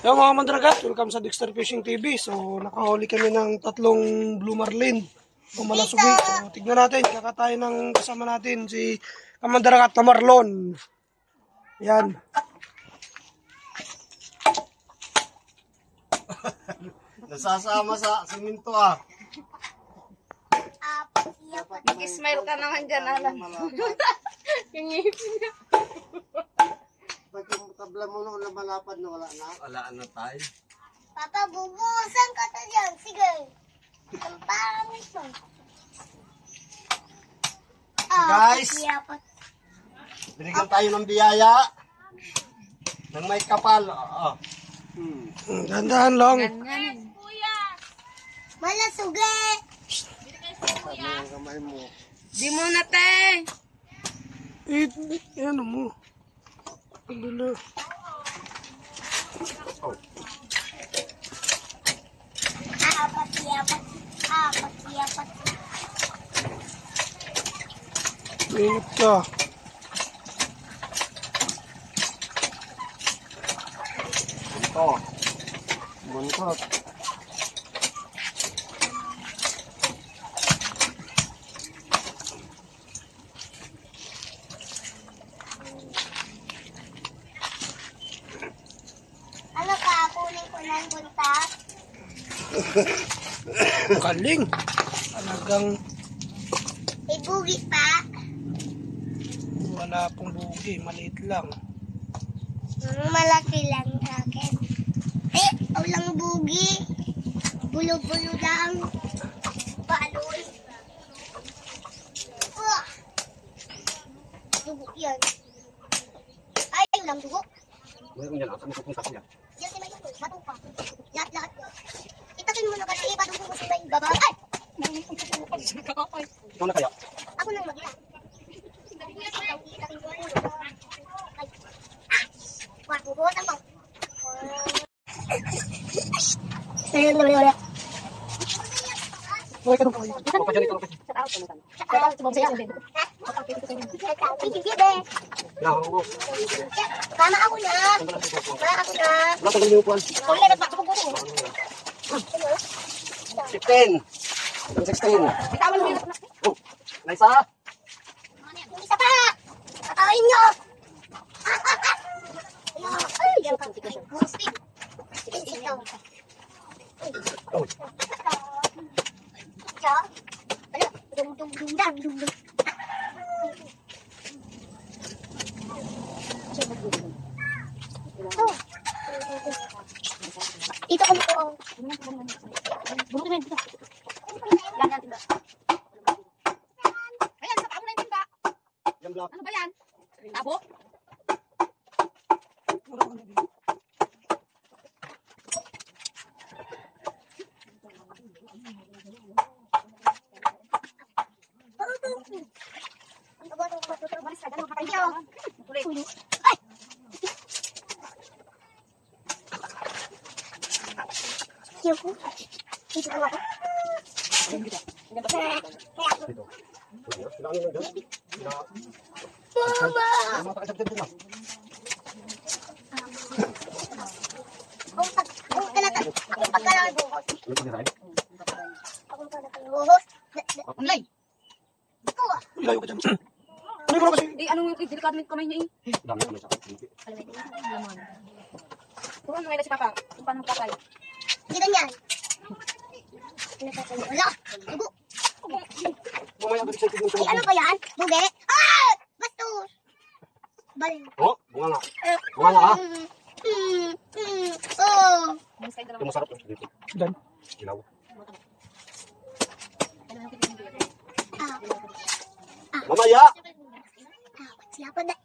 Yo mga mandragat, welcome sa Dexter Fishing TV. So nakahuli kami ng 3 blue marlin o malasugi. So tignan natin, kakatayin ng kasama natin si kamandragat na marlon. Yan. Nasasama sa siminto ah. Mag-smile ka naman dyan, alam. Yung ngipin niya. Pag yung tabla mo nung malapad na wala na? Wala na tayo. Papa, bubuhusan ka na dyan. Sige. Ang pangit mo. Guys, binigyan tayo ng biyaya. Nang may kapal. Dahan-dahan lang. Malasugi. Ang kamay mo. Di mo na, te. Ano mo? Pagdala. Apat. Ingat ka. Ito. Buntot. Ano ka? Kunin ko ng buntas? Kaling. Talagang May bugi pa. wala pong bugi. Maliit lang. Malaki lang akin. Walang bugi. Bulo-bulo lang. Paloy. Dugo yan. Ay, walang dugo. Mayroon yan. Saan mo pupunta siya? Yan si Mayo. Matupa. Lahat. Itakin mo na kasi ipadugo mo si Mayo. Baba. Ay! Ikaw na kaya? Ako nang magla. Itakin mo ulo. Ay. Hugutan mo. Wala. Okay, ka nung kayo. Ikaw pa dyan, ikaw pa dyan. Kama ako na. Wala ka ganyan upuan. 16. 16. Oh, naisa. Isa pa. Kakain nyo. Ay, yan ka. Stick. Ito. Oh. Siya. Ano? Dum. Oh. Dito ko mo. Ayan, sa tabo na yung timba. Yan block. Ano ba yan? Tabo? Ay! Yoko. Dito ko ako. Dito. Kailangan nyo dyan. Mama! Kung pagkalaan buhos. Kung pagkalaan buhos. Online. Ito ah. Ilayo ka dyan. Ano ko na kasi? Anong delikado ng kamay niya eh? Dami kami sa akin. Turuan mo ngayon si Papa. Kung paano magkakay. Hindi ganyan. Wala. Dugo. Mamaya balik sa'yo tignan Ay, ano ba yan? Buge? Ah! Bastos! Bal. Oh, bunga nga. Bunga nga ha. Oh. Ito masarap dito. Dan. Ilaw. Ah. Mamaya! Siapa dah?